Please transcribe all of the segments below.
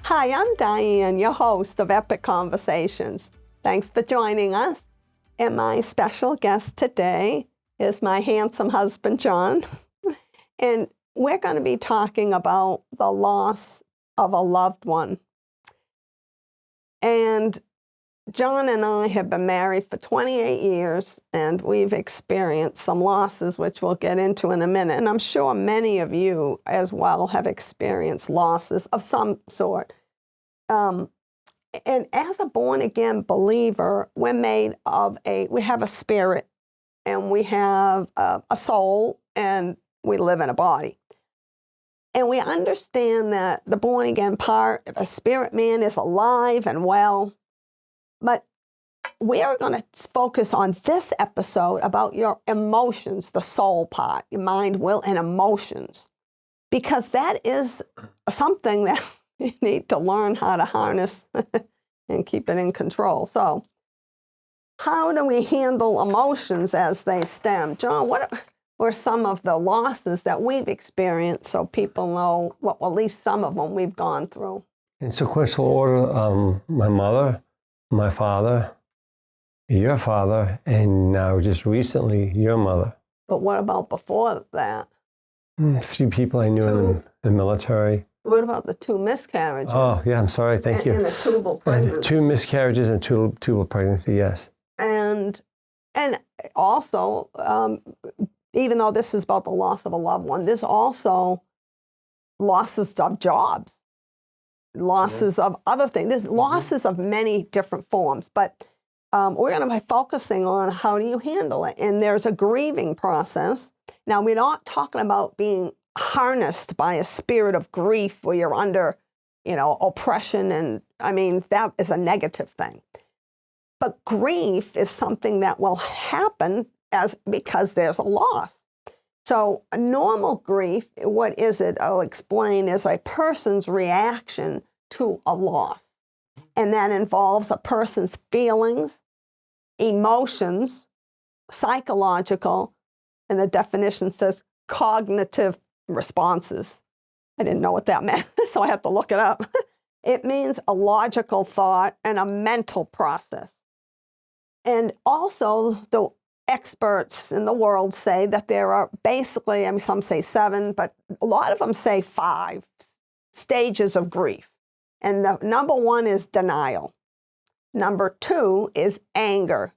Hi, I'm Diane, your host of Epic Conversations. Thanks for joining us. And my special guest today is my handsome husband, John. And we're going to be talking about the loss of a loved one. And John and I have been married for 28 years, and we've experienced some losses, which we'll get into in a minute. And I'm sure many of you as well have experienced losses of some sort. And as a born-again believer, we have a spirit, and we have a soul, and we live in a body. And we understand that the born-again part, a spirit man, is alive and well. But we are going to focus on this episode about your emotions, the soul part, your mind, will, and emotions, because that is something that you need to learn how to harness and keep it in control. So how do we handle emotions as they stem? John, what were some of the losses that we've experienced so people know what, at least some of them we've gone through? In sequential order, my mother, my father, your father, and now just recently, your mother. But what about before that? A few people I knew in the military. What about the 2 miscarriages? Oh, yeah, I'm sorry, thank you. And the tubal pregnancy. 2 miscarriages and tubal pregnancy, yes. And also, even though this is about the loss of a loved one, there's also losses of jobs. Losses of other things. There's losses of many different forms, but we're going to be focusing on how do you handle it. And there's a grieving process. Now, we're not talking about being harnessed by a spirit of grief where you're under, oppression. And I mean, that is a negative thing. But grief is something that will happen because there's a loss. So a normal grief, what is it? I'll explain, is a person's reaction to a loss. And that involves a person's feelings, emotions, psychological, and the definition says cognitive responses. I didn't know what that meant, so I have to look it up. It means a logical thought and a mental process. And also the experts in the world say that there are basically, some say 7, but a lot of them say 5 stages of grief. And the number 1 is denial. Number 2 is anger.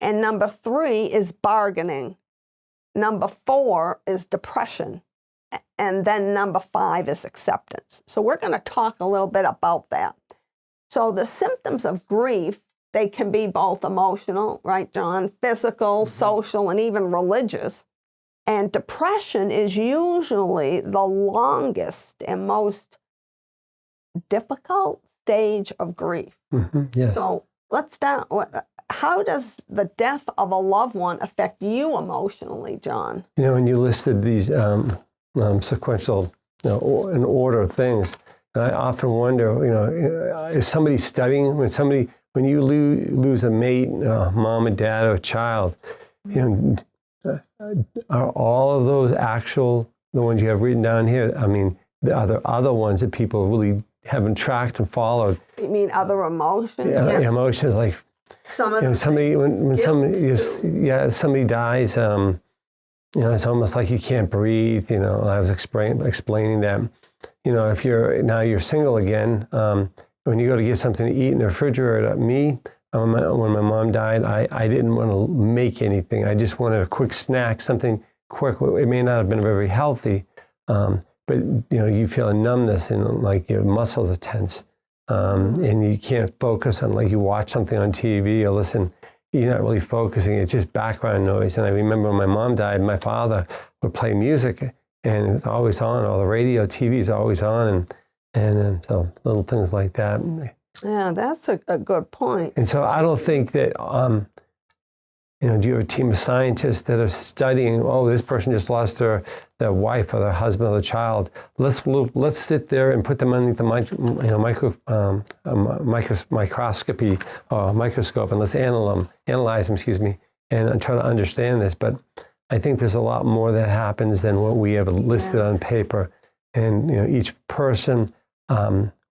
And number 3 is bargaining. Number 4 is depression. And then number 5 is acceptance. So we're going to talk a little bit about that. So the symptoms of grief, they can be both emotional, right, John? Physical, social, and even religious. And depression is usually the longest and most difficult stage of grief. Yes. So let's start. How does the death of a loved one affect you emotionally, John? When you listed these sequential, in order of things, I often wonder, is somebody studying when you lose a mate, mom and dad, or a child, are all of those the ones you have written down here? I mean, are there other ones that people really haven't tracked and followed? You mean other emotions? Yeah, yes. Emotions like somebody when somebody dies, it's almost like you can't breathe. I was explaining that. If you're single again. When you go to get something to eat in the refrigerator, when my mom died, I didn't want to make anything. I just wanted a quick snack, something quick. It may not have been very healthy, but you feel a numbness and like your muscles are tense, and you can't focus on, like, you watch something on TV or listen. You're not really focusing. It's just background noise. And I remember when my mom died, my father would play music, and it's always on. All the radio, TV is always on, and so little things like that. Yeah, that's a good point. And so I don't think that, do you have a team of scientists that are studying, this person just lost their wife or their husband or their child. Let's sit there and put them underneath the microscopy or microscope, and let's analyze them, and try to understand this. But I think there's a lot more that happens than what we have listed on paper. And each person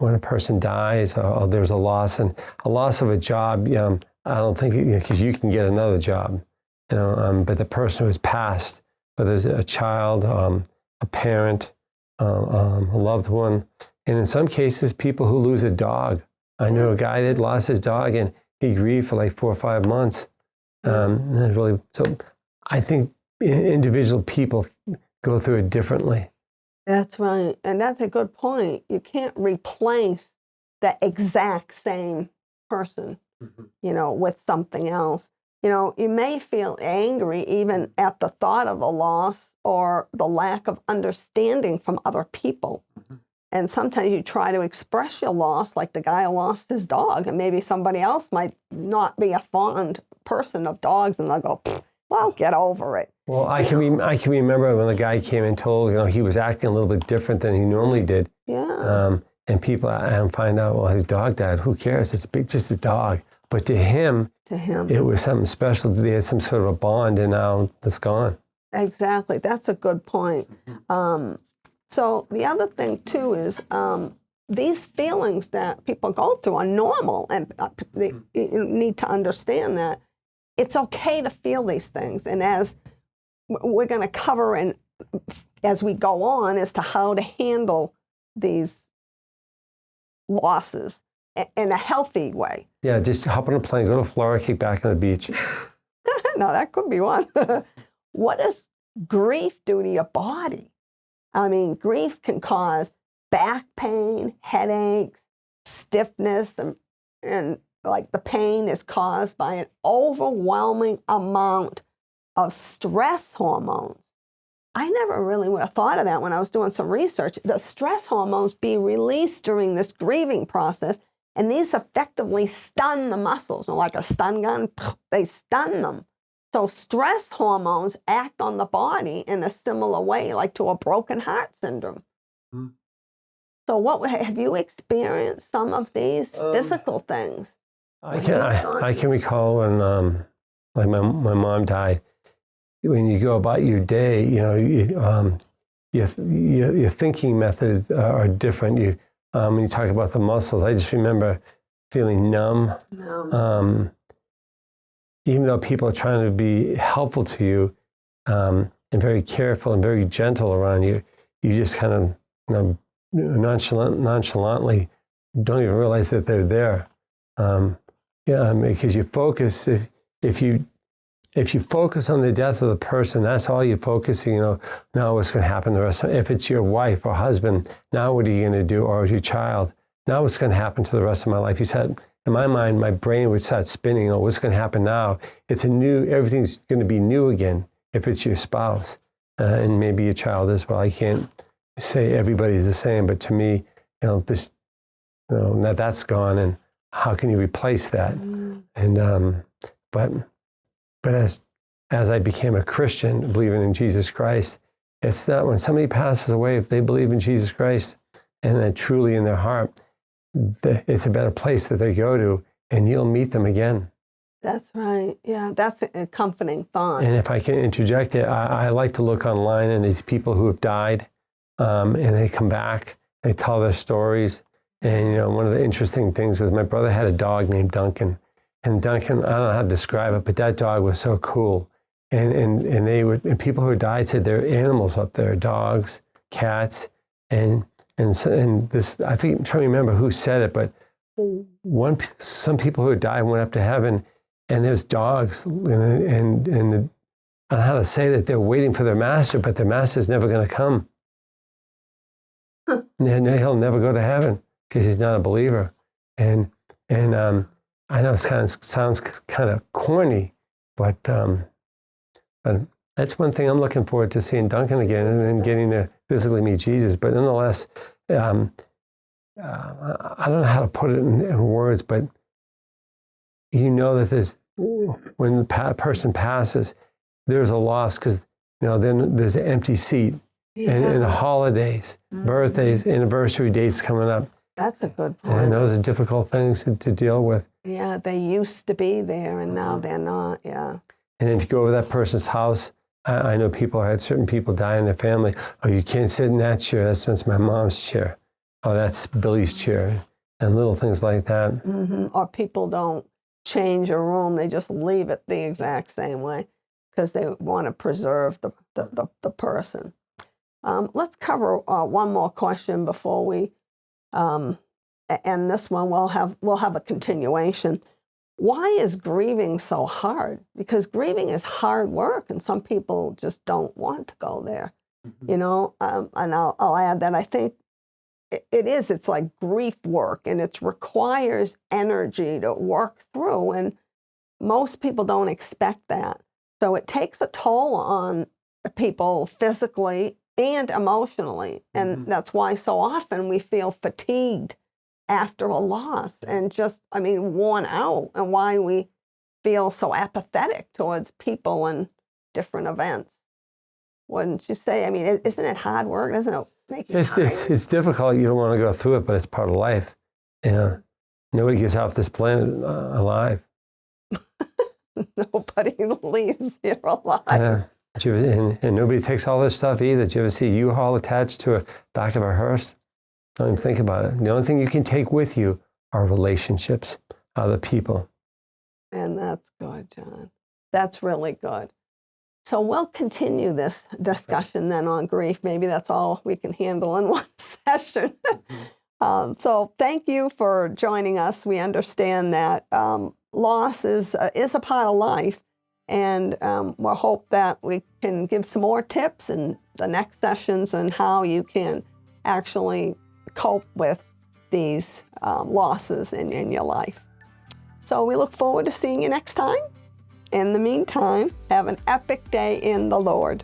when a person dies, or there's a loss, and a loss of a job, I don't think, because you can get another job, but the person who's passed, whether it's a child, a parent, a loved one, and in some cases, people who lose a dog. I knew a guy that lost his dog, and he grieved for like 4 or 5 months. So I think individual people go through it differently. That's right. And that's a good point. You can't replace the exact same person, with something else. You may feel angry even at the thought of the loss or the lack of understanding from other people. And sometimes you try to express your loss, like the guy who lost his dog, and maybe somebody else might not be a fond person of dogs, and they'll go, well, get over it. Well, I can remember when the guy came and told, he was acting a little bit different than he normally did. Yeah. And people find out, well, his dog died. Who cares? It's just a dog. But to him, it was something special. They had some sort of a bond, and now it's gone. Exactly. That's a good point. So the other thing, too, is these feelings that people go through are normal, and you need to understand that it's okay to feel these things. And as we're going to cover as we go on as to how to handle these losses in a healthy way. Yeah, just hop on a plane, go to Florida, kick back on the beach. No, that could be one. What does grief do to your body? I mean, grief can cause back pain, headaches, stiffness, and like the pain is caused by an overwhelming amount of stress hormones. I never really would have thought of that when I was doing some research. The stress hormones being released during this grieving process, and these effectively stun the muscles. Like a stun gun, they stun them. So stress hormones act on the body in a similar way, like to a broken heart syndrome. So have you experienced some of these physical things? I can recall when like my mom died. When you go about your day, your thinking methods are different. When you talk about the muscles, I just remember feeling numb. Even though people are trying to be helpful to you and very careful and very gentle around you, you just kind of nonchalantly don't even realize that they're there. Because you focus, if you focus on the death of the person, that's all you're focusing, now what's going to happen to the rest of, if it's your wife or husband, now what are you going to do, or your child, now what's going to happen to the rest of my life? You said, in my mind, my brain would start spinning, what's going to happen now? Everything's going to be new again if it's your spouse and maybe your child as well. I can't say everybody's the same, but to me, now that's gone, and how can you replace that? And but as I became a Christian, believing in Jesus Christ, it's not when somebody passes away, if they believe in Jesus Christ and then truly in their heart, it's a better place that they go to, and you'll meet them again. That's right. Yeah, that's a comforting thought. And if I can interject it, I like to look online and these people who have died, and they come back, they tell their stories. And one of the interesting things was my brother had a dog named Duncan. And Duncan, I don't know how to describe it, but that dog was so cool. And people who died said there are animals up there, dogs, cats, and this, I think, I'm trying to remember who said it, but some people who died went up to heaven, and there's dogs, and I don't know how to say that, they're waiting for their master, but their master's never going to come. And he'll never go to heaven because he's not a believer. And I know it sounds kind of corny, but that's one thing I'm looking forward to, seeing Duncan again and getting to physically meet Jesus. But nonetheless, I don't know how to put it in words, but that when the person passes, there's a loss because then there's an empty seat. Yeah. And the holidays, birthdays, anniversary dates coming up. That's a good point. And those are difficult things to deal with. Yeah, they used to be there, and now they're not, yeah. And if you go over that person's house, I know certain people die in their family. Oh, you can't sit in that chair. That's my mom's chair. oh, that's Billy's chair, and little things like that. Mm-hmm. Or people don't change a room, they just leave it the exact same way because they want to preserve the person. Let's cover one more question before we end this one. We'll have a continuation. Why is grieving so hard? Because grieving is hard work, and some people just don't want to go there. Mm-hmm. You know, and I'll add that I think it is. It's like grief work, and it requires energy to work through, and most people don't expect that. So it takes a toll on people physically and emotionally, and mm-hmm. that's why so often we feel fatigued after a loss and just, worn out, and why we feel so apathetic towards people and different events. Wouldn't you say? Isn't it hard work? Doesn't it make you tired? It's difficult. You don't want to go through it, but it's part of life. Nobody gets off this planet alive. Nobody leaves here alive. And nobody takes all this stuff either. Did you ever see a U-Haul attached to the back of a hearse? Don't even think about it. The only thing you can take with you are relationships, other people. And that's good, John. That's really good. So we'll continue this discussion then on grief. Maybe that's all we can handle in one session. So thank you for joining us. We understand that loss is a part of life, and we'll hope that we can give some more tips in the next sessions on how you can actually cope with these losses in your life. So we look forward to seeing you next time. In the meantime, have an epic day in the Lord.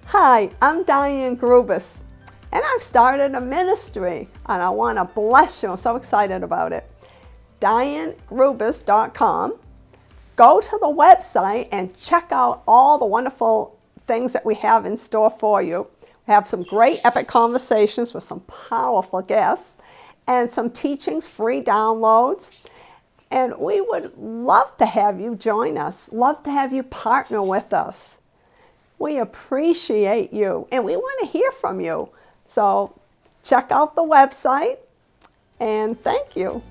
Hi, I'm Diane Grubis, and I've started a ministry, and I want to bless you. I'm so excited about it. DianeGrubis.com. Go to the website and check out all the wonderful things that we have in store for you. We have some great epic conversations with some powerful guests and some teachings, free downloads. And we would love to have you join us, love to have you partner with us. We appreciate you, and we want to hear from you. So check out the website, and thank you.